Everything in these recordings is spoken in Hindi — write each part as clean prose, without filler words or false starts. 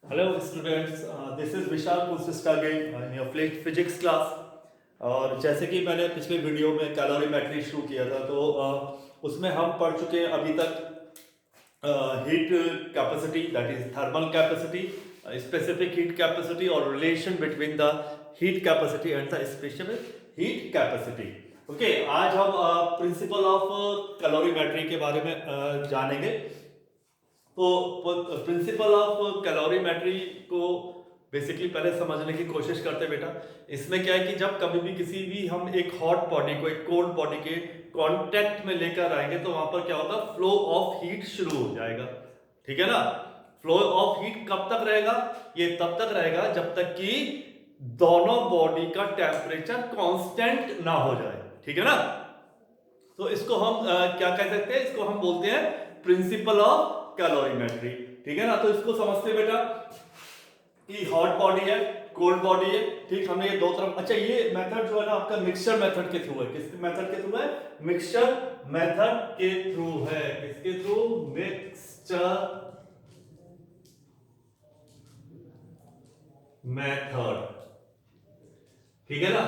Hello students, this is Vishal Kusista again in your physics class। और जैसे कि मैंने पिछले वीडियो में कैलोरीमेट्री शुरू किया था तो उसमें हम पढ़ चुके हैं अभी तक heat capacity, that is thermal capacity, specific heat capacity और relation between the heat capacity and the specific heat capacity. Okay, आज हम प्रिंसिपल ऑफ कैलोरीमेट्री के बारे में जानेंगे। तो प्रिंसिपल ऑफ कैलोरीमेट्री को बेसिकली पहले समझने की कोशिश करते बेटा। इसमें क्या है कि जब कभी भी किसी भी हम एक हॉट बॉडी को एक कोल्ड बॉडी के कांटेक्ट में लेकर आएंगे तो वहां पर क्या होगा, फ्लो ऑफ हीट शुरू हो जाएगा। ठीक है ना। फ्लो ऑफ हीट कब तक रहेगा? ये तब तक रहेगा जब तक कि दोनों बॉडी का टेम्परेचर कांस्टेंट ना हो जाए। ठीक है ना। तो इसको हम क्या कह सकते हैं? इसको हम बोलते हैं प्रिंसिपल ऑफ कैलोरीमेट्री। ठीक है ना। तो इसको समझते बेटा कि हॉट बॉडी है, कोल्ड बॉडी है। ठीक, हमने ये दो तरफ, अच्छा ये मेथड जो है ना आपका मिक्सचर मेथड के थ्रू है। किस मेथड के थ्रू है? मिक्सचर मेथड के थ्रू है। किसके थ्रू? Mixture method. ठीक है ना।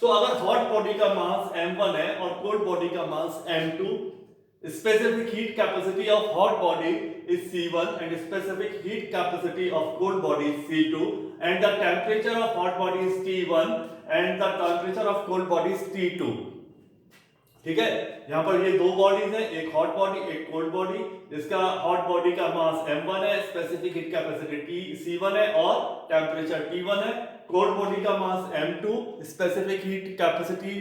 तो अगर हॉट बॉडी का मास m1 है और कोल्ड बॉडी का मास m2, specific heat capacity of hot body is C1 and specific heat capacity of cold body is C2 and the temperature of hot body is T1 and the temperature of cold body is T2। ठीक है, यहां पर ये दो बॉडीज हैं, एक हॉट बॉडी एक कोल्ड बॉडी, जिसका हॉट बॉडी का मास m1 है, स्पेसिफिक हीट कैपेसिटी C1 है और टेम्परेचर T1 है। कोल्ड बॉडी का मास m2, specific heat capacity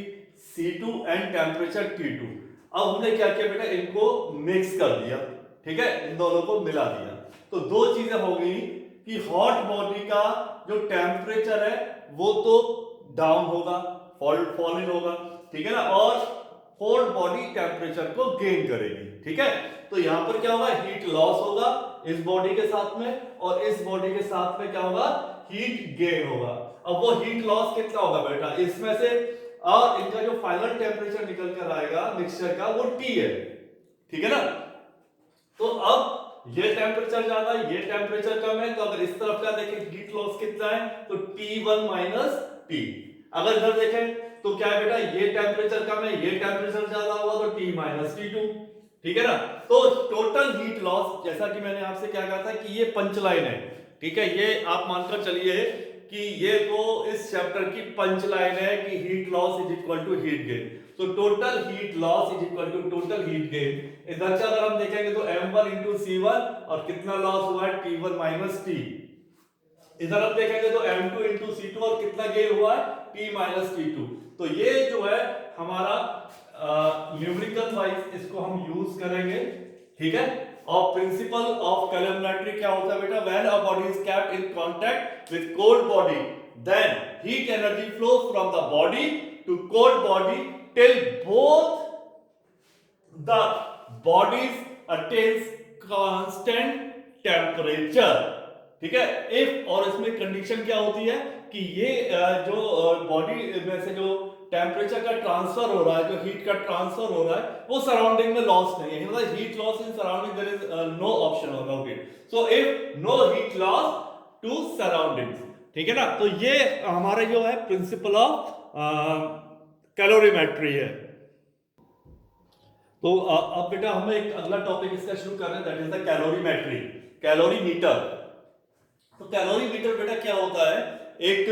C2 and temperature T2। अब हमने क्या किया बेटा, इनको मिक्स कर दिया। ठीक है, इन दोनों को मिला दिया तो दो चीजें हो गई कि हॉट बॉडी का जो टेम्परेचर है वो तो डाउन होगा, फॉल इन होगा। ठीक है ना। और कोल्ड बॉडी टेम्परेचर को गेन करेगी। ठीक है, तो यहां पर क्या होगा, हीट लॉस होगा इस बॉडी के साथ में और इस बॉडी के साथ में क्या होगा, हीट गेन होगा। अब वो हीट लॉस कितना होगा बेटा, इसमें से और इनका जो फाइनल टेम्परेचर निकल कर आएगा मिक्सचर का वो T है। ठीक है ना। तो अब ये टेम्परेचर ज्यादा है, ये टेम्परेचर कम है, तो अगर इस तरफ का देखें हीट लॉस कितना है तो T1 माइनस T। अगर इधर देखें तो क्या है बेटा, ये टेम्परेचर कम है, ये टेम्परेचर ज्यादा हुआ तो T माइनस T2। ठीक है ना। तो टोटल हीट लॉस, जैसा कि मैंने आपसे क्या कहा था कि ये पंच लाइन है। ठीक है, ये आप मानकर चलिए कि ये तो इस चैप्टर की पंच लाइन है कि heat loss is equal to heat gain. तो total heat loss is equal to total heat gain. इधर से अगर हम देखेंगे तो m1 इंटू C1 और कितना लॉस हुआ है T1 माइनस T। इधर हम देखेंगे तो m2 इंटू C2 और कितना गेन हुआ है T माइनस T2। तो ये जो है हमारा न्यूमेरिकल वाइज इसको हम यूज करेंगे। ठीक है। और प्रिंसिपल ऑफ कैलोरीमेट्री क्या होता है बेटा, when a body is kept in contact with cold body then heat energy flow from the body to cold body till both the bodies attains constant temperature. ठीक है। इफ, और इसमें कंडीशन क्या होती है कि ये जो बॉडी में से जो टेम्परेचर का ट्रांसफर हो रहा है, जो हीट का ट्रांसफर हो रहा है वो सराउंडिंग में लॉस नहीं है। मतलब heat loss in surrounding there is no option about it. So if no heat loss to surroundings. ठीक है ना। तो ये हमारा जो है प्रिंसिपल ऑफ कैलोरीमेट्री है। तो अब बेटा हम एक अगला टॉपिक इसका शुरू कर रहे हैं, that is the calorimetry, calorimeter. तो कैलोरीमीटर बेटा क्या होता है, एक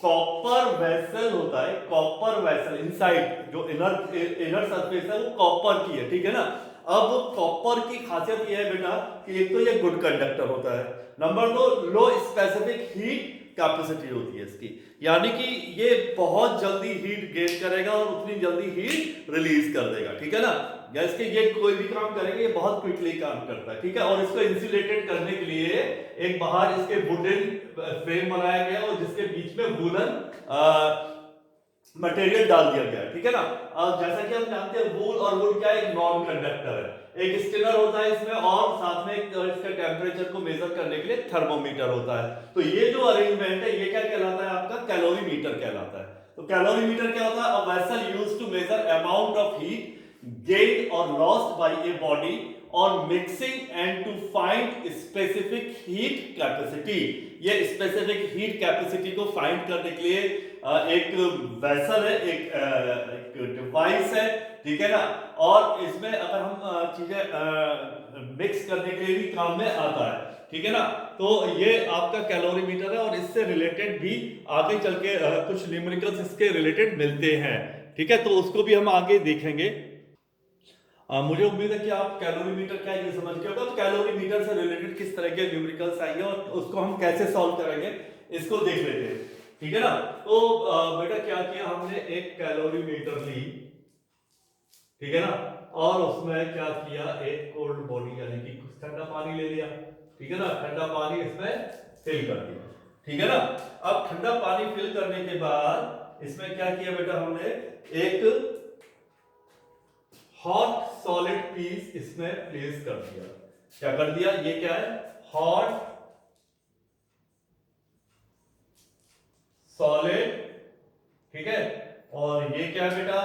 कॉपर वेसल होता है, कॉपर वेसल इनसाइड जो इनर सरफेस है वो कॉपर की है। ठीक है ना। अब कॉपर की खासियत ये है बेटा कि एक तो ये गुड कंडक्टर होता है, नंबर दो लो स्पेसिफिक हीट कैपेसिटी होती है इसकी, यानी कि ये बहुत जल्दी हीट गेन करेगा और उतनी जल्दी हीट रिलीज कर देगा। ठीक है ना। गैस के ये कोई भी काम करेंगे ये बहुत क्विकली काम करता है। ठीक है। और इसको इंसुलेटेड करने के लिए एक बाहर इसके वुडन फ्रेम बनाया गया और जिसके बीच में वूलन मटेरियल डाल दिया गया। ठीक है ना। जैसा कि हम जानते हैं वूल और वुड क्या एक नॉन कंडक्टर है, एक स्टेनर होता है इसमें और साथ में इसके टेम्परेचर को मेजर करने के लिए थर्मोमीटर होता है। तो ये जो अरेंजमेंट है ये क्या कहलाता है, आपका कैलोरीमीटर कहलाता है। तो कैलोरीमीटर क्या होता है, a vessel used to measure amount of heat gained or lost by a body और mixing and to find specific heat capacity. ये स्पेसिफिक हीट कैपेसिटी को फाइंड करने के लिए एक वेसल है, एक डिवाइस है, ठीक है ना। और इसमें अगर हम चीजें मिक्स करने के लिए भी काम में आता है, ठीक है ना। तो ये आपका कैलोरीमीटर है और इससे रिलेटेड भी आगे चल के कुछ न्यूमेरिकल्स इसके रिलेटेड मिलते हैं, ठीक है। तो उसको भी हम आगे देखेंगे। मुझे उम्मीद है कि आप कैलोरीमीटर क्या है ये समझ गए होगा। तो कैलोरीमीटर से रिलेटेड किस तरह के न्यूमेरिकल्स आएंगे और उसको हम कैसे सॉल्व करेंगे इसको देख लेते हैं, ठीक है ना। तो बेटा क्या किया हमने, एक कैलोरीमीटर ली, ठीक है ना, और उसमें क्या किया, एक कोल्ड बॉडी यानी कि कुछ ठंडा पानी ले लिया, ठीक है ना। ठंडा पानी इसमें फिल कर दिया, ठीक है ना। अब ठंडा पानी फिल करने के बाद इसमें क्या किया बेटा, हमने एक हॉट सॉलिड पीस इसमें प्लेस कर दिया। क्या कर दिया, ये क्या है, हॉट सॉलिड, ठीक है। और ये क्या है बेटा,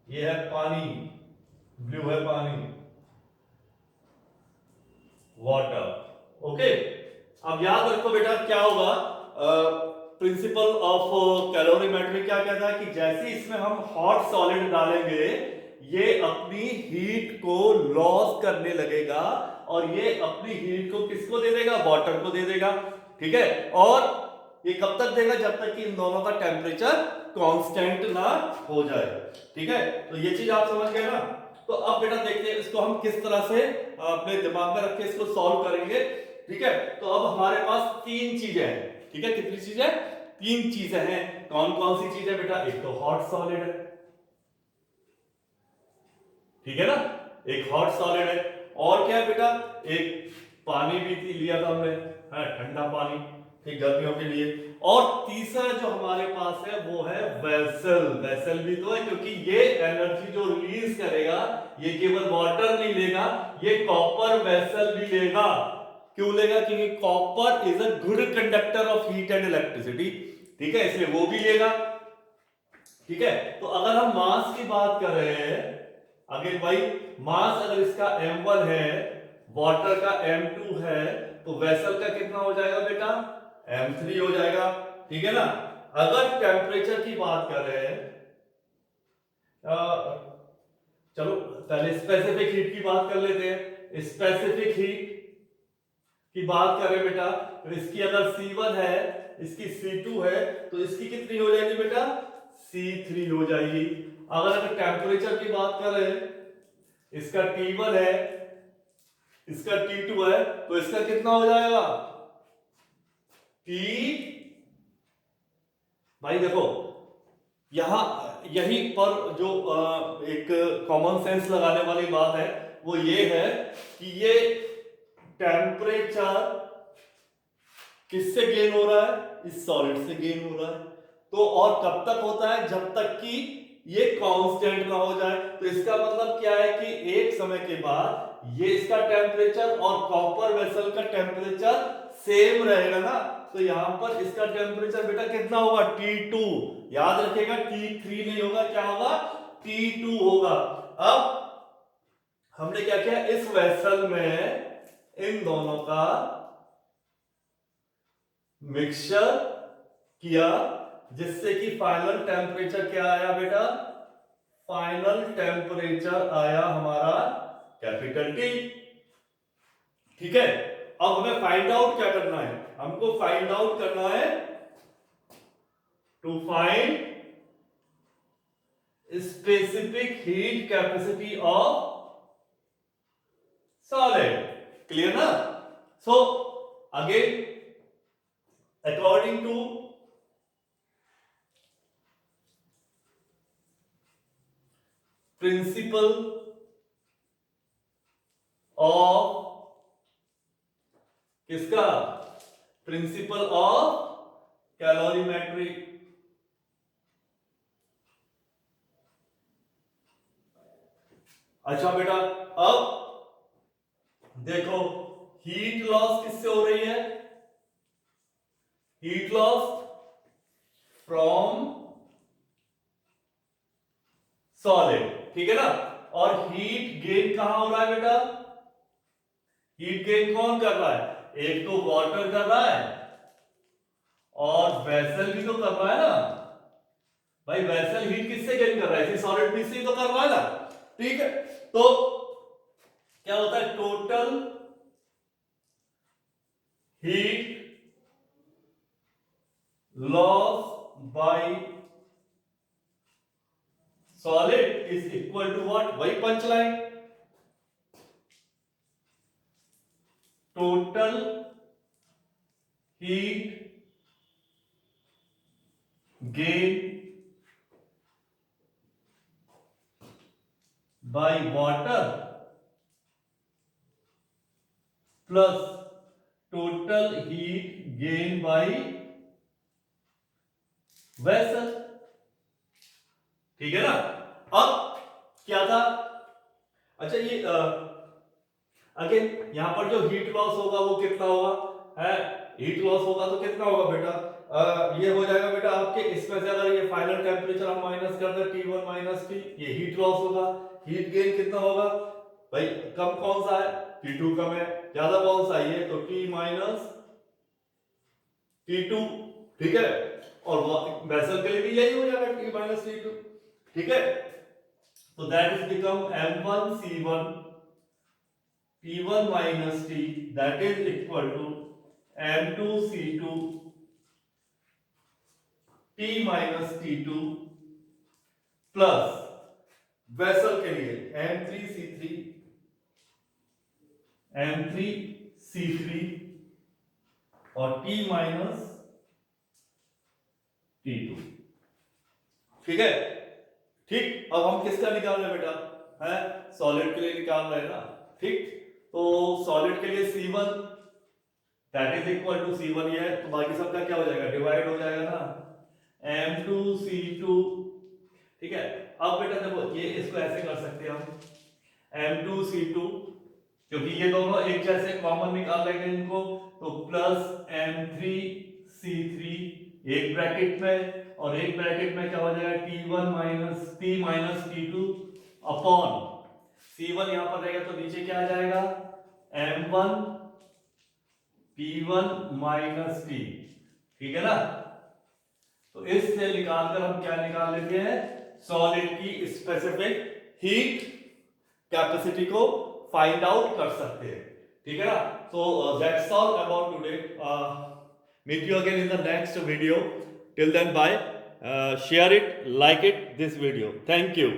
ये है पानी, ब्लू है पानी, वाटर, ओके। अब याद रखो बेटा क्या होगा, प्रिंसिपल ऑफ कैलोरीमेट्री क्या कहता है कि जैसे इसमें हम हॉट सॉलिड डालेंगे ये अपनी हीट को लॉस करने लगेगा और ये अपनी हीट को किसको दे देगा, वाटर को दे देगा, ठीक है। और ये कब तक देगा, जब तक कि इन दोनों का टेम्परेचर कांस्टेंट ना हो जाए, ठीक है। तो ये चीज आप समझ गए ना। तो अब बेटा देखते हैं इसको हम किस तरह से अपने दिमाग में रख के इसको सॉल्व करेंगे, ठीक है। तो अब हमारे पास तीन चीजें हैं, ठीक है। कितनी चीजें, तीन चीजें हैं। कौन कौन सी चीजें बेटा, एक तो हॉट सॉलिड है, ठीक है ना, एक हॉट सॉलिड है, और क्या है बेटा, एक पानी भी लिया था हमने, ठंडा पानी, ठीक, गर्मियों के लिए। और तीसरा जो हमारे पास है वो है वेसल। वेसल भी तो है क्योंकि ये एनर्जी जो रिलीज करेगा ये केवल वाटर नहीं लेगा, ये कॉपर वेसल भी लेगा। क्यों लेगा, क्योंकि copper is a good conductor of heat and electricity, ठीक है, इसलिए वो भी लेगा, ठीक है। तो अगर हम मास की बात कर रहे हैं, अगेन भाई मास अगर इसका m1 है, वाटर का m2 है, तो वेसल का कितना हो जाएगा बेटा, m3 हो जाएगा, ठीक है ना। अगर टेम्परेचर की बात कर रहे हैं, चलो पहले स्पेसिफिक हीट की बात कर लेते हैं। स्पेसिफिक हीट की बात करें बेटा, तो इसकी अगर C1 है, इसकी C2 है, तो इसकी कितनी हो जाएगी बेटा, C3 हो जाएगी। अगर टेम्परेचर की बात करें, इसका T1 है, इसका T2 है, तो इसका कितना हो जाएगा, T, भाई देखो यहां यहीं पर जो एक कॉमन सेंस लगाने वाली बात है वो ये है कि ये टेम्परेचर किससे गेन हो रहा है, इस सॉलिड से गेन हो रहा है। तो और कब तक होता है, जब तक कि ये कांस्टेंट ना हो जाए। तो इसका मतलब क्या है कि एक समय के बाद ये इसका टेम्परेचर और कॉपर वेसल का टेम्परेचर सेम रहेगा ना। तो यहां पर इसका टेम्परेचर बेटा कितना होगा, T2, याद रखिएगा T3 नहीं होगा, क्या होगा, T2 होगा। अब हमने क्या किया, इस वेसल में इन दोनों का मिक्सचर किया जिससे कि फाइनल टेम्परेचर क्या आया बेटा, फाइनल टेम्परेचर आया हमारा कैपिटल T, ठीक है। अब हमें फाइंड आउट क्या करना है, हमको फाइंड आउट करना है to find specific heat capacity of solid, clear ना। So again according to principle of किसका, प्रिंसिपल ऑफ कैलोरीमेट्री, अच्छा बेटा अब देखो हीट लॉस किससे हो रही है, हीट लॉस फ्रॉम सॉलिड, ठीक है ना। और हीट गेन कहां हो रहा है बेटा, हीट गेन कौन कर रहा है? एक तो वाटर कर रहा है और वेसल भी तो कर रहा है ना भाई। वेसल हीट किससे गेन कर रहा है? इसी सॉलिड पीस से तो कर रहा है ना। ठीक है, तो क्या होता है? Total heat loss by solid is equal to what? वही punch line, total heat gain by water plus total heat gain by vessel। ठीक है ना। अब क्या था? अच्छा ये अगेन यहां पर जो हीट लॉस होगा वो कितना होगा? है हीट लॉस होगा तो कितना होगा बेटा? ये हो जाएगा बेटा आपके, इसमें से अगर ये फाइनल टेंपरेचर हम माइनस कर दें T1 माइनस T, ये हीट लॉस होगा। हीट गेन कितना होगा भाई? कम कौन सा है? T2 कम है। ज्यादा कौन सा है? ये तो T माइनस T2। ठीक है, और वेसल के लिए भी यही हो जाएगा T माइनस T2। ठीक है, तो that is become M1 C1 P1 minus T, that is equal to M2 C2 T minus T2 plus vessel के लिए M3 C3 M3 C3 और T minus T2। ठीक है, ठीक। अब हम किसका निकाल रहे हैं बेटा? है सॉलिड के लिए निकाल रहे हैं ना। ठीक, तो सॉलिड के लिए C1 that is equal to C1 ये है, तो बाकी सबका क्या हो जाएगा? डिवाइड हो जाएगा ना, M2 C2। ठीक है, अब बेटा देखो ये इसको ऐसे कर सकते हैं हम, M2 C2 क्योंकि ये दोनों एक जैसे कॉमन निकाल लेंगे इनको, तो प्लस M3 C3 एक ब्रैकेट में, और एक ब्रैकेट में क्या हो जाएगा? T1 minus T minus T2 upon C1 यहां पर रहेगा तो नीचे क्या आ जाएगा? M1 P1 minus T। ठीक है ना, तो इससे निकालकर हम क्या निकाल लेते हैं? सॉलिड की स्पेसिफिक हीट कैपेसिटी को फाइंड आउट कर सकते हैं। ठीक है ना, so that's all about today. Meet you again in the next video. Till then, bye. Share it, like it, this video. Thank you.